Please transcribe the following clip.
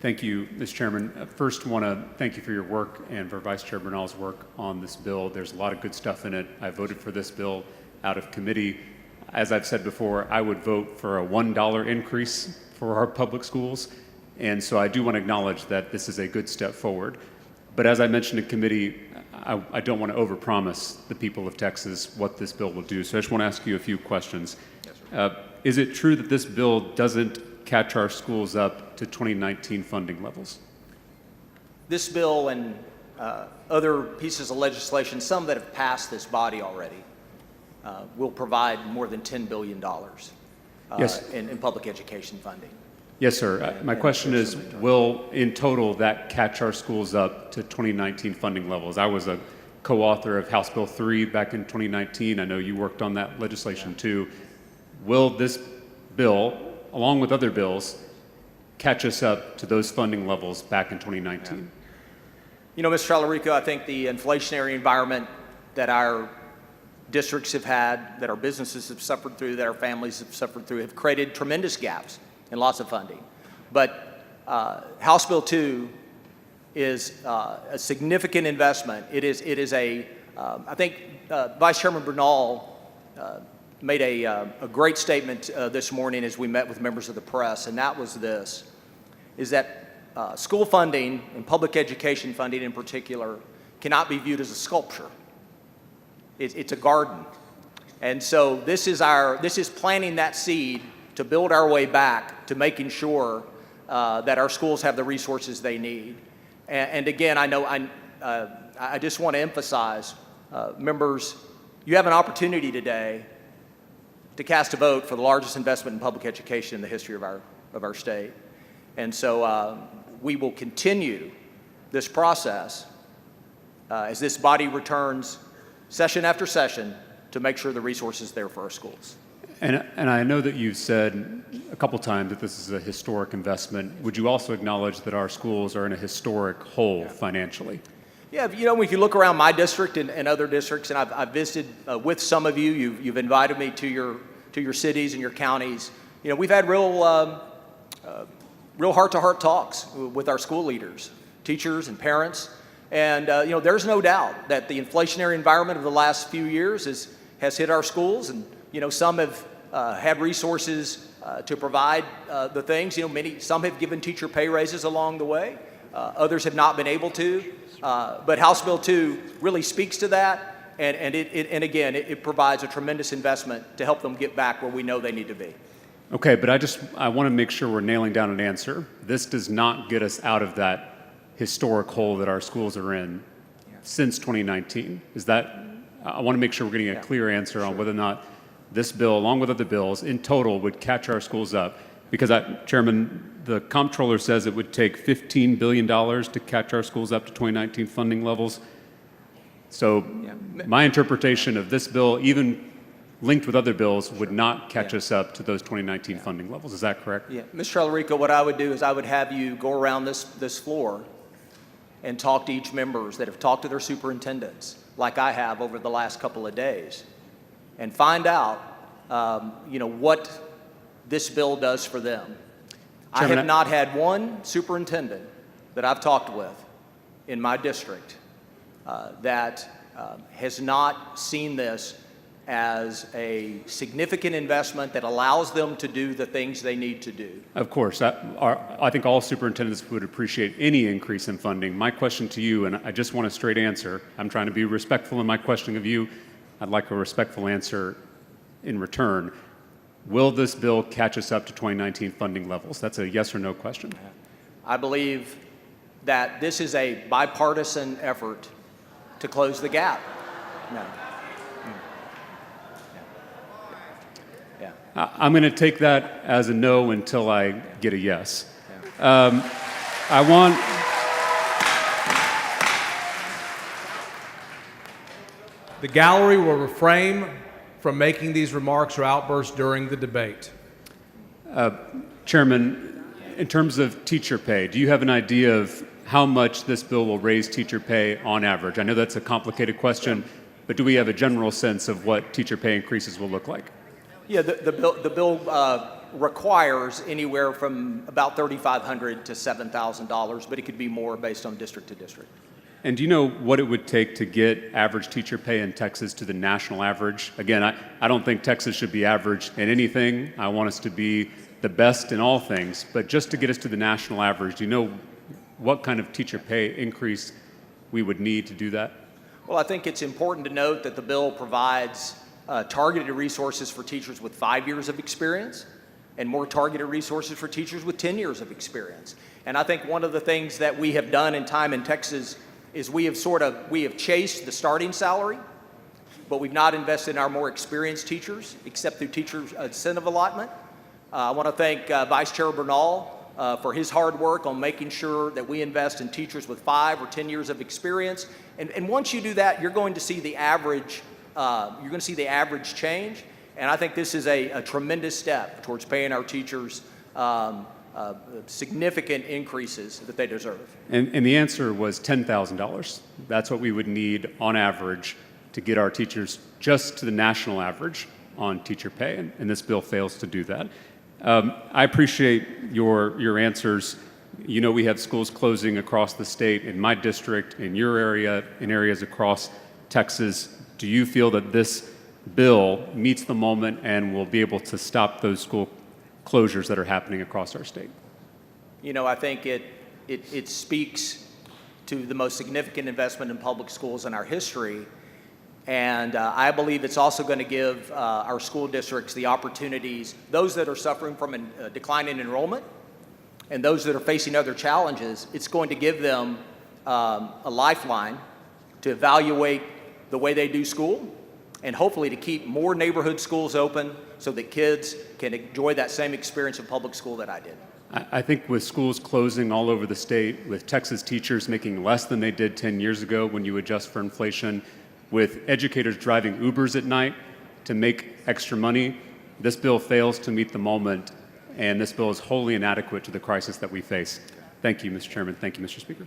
Thank you, Mr. Chairman. First, want to thank you for your work and for Vice Chair Bernal's work on this bill. There's a lot of good stuff in it. I voted for this bill out of committee. As I've said before, I would vote for a $1 increase for our public schools. And so I do want to acknowledge that this is a good step forward. But as I mentioned in committee, I don't want to overpromise the people of Texas what this bill will do. So I just want to ask you a few questions. Yes, is it true that this bill doesn't catch our schools up to 2019 funding levels? This bill and other pieces of legislation, some that have passed this body already, will provide more than $10 billion yes. in public education funding. Yes, sir. My question is, will, in total, that catch our schools up to 2019 funding levels? I was a co-author of House Bill 3 back in 2019. I know you worked on that legislation too. Will this bill, along with other bills, catch us up to those funding levels back in 2019? Yeah. You know, Mr. Talarico, I think the inflationary environment that our districts have had, that our businesses have suffered through, that our families have suffered through, have created tremendous gaps in lots of funding. But House Bill 2 is a significant investment. It is a, I think Vice Chairman Bernal made a great statement this morning as we met with members of the press, and that was this, is that school funding and public education funding in particular cannot be viewed as a sculpture. It's a garden. And so this is planting that seed to build our way back to making sure that our schools have the resources they need. And again, I just want to emphasize, members, you have an opportunity today to cast a vote for the largest investment in public education in the history of our state. And so we will continue this process as this body returns session after session to make sure the resources are there for our schools. And I know that you've said a couple times that this is a historic investment. Would you also acknowledge that our schools are in a historic hole financially? Yeah, you know, if you look around my district and other districts, and I've visited with some of you, you've invited me to your cities and your counties. You know, we've had real heart-to-heart talks with our school leaders, teachers, and parents. And you know, there's no doubt that the inflationary environment of the last few years has hit our schools, and you know, some have had resources to provide the things. You know, some have given teacher pay raises along the way. Others have not been able to. But House Bill 2 really speaks to that, and again, it provides a tremendous investment to help them get back where we know they need to be. Okay, but I want to make sure we're nailing down an answer. This does not get us out of that historic hole that our schools are in since 2019. I want to make sure we're getting a clear answer on whether or not this bill, along with other bills, in total would catch our schools up. Because, Chairman, the comptroller says it would take $15 billion to catch our schools up to 2019 funding levels. So my interpretation of this bill, even linked with other bills, would not catch us up to those 2019 funding levels. Is that correct? Yeah, Mr. Talarico, what I would do is I would have you go around this floor and talk to each members that have talked to their superintendents, like I have over the last couple of days, and find out, you know, what this bill does for them. Chairman, I have not had one superintendent that I've talked with in my district that has not seen this as a significant investment that allows them to do the things they need to do. Of course. I think all superintendents would appreciate any increase in funding. My question to you, and I just want a straight answer. I'm trying to be respectful in my questioning of you. I'd like a respectful answer in return. Will this bill catch us up to 2019 funding levels? That's a yes or no question. I believe that this is a bipartisan effort to close the gap. No. I'm going to take that as a no until I get a yes. I want... The gallery will refrain from making these remarks or outbursts during the debate. Chairman, in terms of teacher pay, do you have an idea of how much this bill will raise teacher pay on average? I know that's a complicated question, but do we have a general sense of what teacher pay increases will look like? Yeah, the bill requires anywhere from about $3,500 to $7,000, but it could be more based on district to district. And do you know what it would take to get average teacher pay in Texas to the national average? Again, I don't think Texas should be average in anything. I want us to be the best in all things. But just to get us to the national average, do you know what kind of teacher pay increase we would need to do that? Well, I think it's important to note that the bill provides targeted resources for teachers with 5 years of experience and more targeted resources for teachers with 10 years of experience. And I think one of the things that we have done in time in Texas is we have chased the starting salary, but we've not invested in our more experienced teachers, except through teacher incentive allotment. I want to thank Vice Chair Bernal for his hard work on making sure that we invest in teachers with 5 or 10 years of experience. And once you do that, you're going to see the average. Change. And I think this is a tremendous step towards paying our teachers significant increases that they deserve. And the answer was $10,000. That's what we would need on average to get our teachers just to the national average on teacher pay, and this bill fails to do that. I appreciate your answers. You know, we have schools closing across the state, in my district, in your area, in areas across Texas. Do you feel that this bill meets the moment and will be able to stop those school closures that are happening across our state? You know, I think it speaks to the most significant investment in public schools in our history. And I believe it's also going to give our school districts the opportunities, those that are suffering from a decline in enrollment and those that are facing other challenges, it's going to give them a lifeline to evaluate the way they do school and hopefully to keep more neighborhood schools open so that kids can enjoy that same experience in public school that I did. I think with schools closing all over the state, with Texas teachers making less than they did 10 years ago when you adjust for inflation, with educators driving Ubers at night to make extra money, this bill fails to meet the moment, and this bill is wholly inadequate to the crisis that we face. Thank you, Mr. Chairman. Thank you, Mr. Speaker.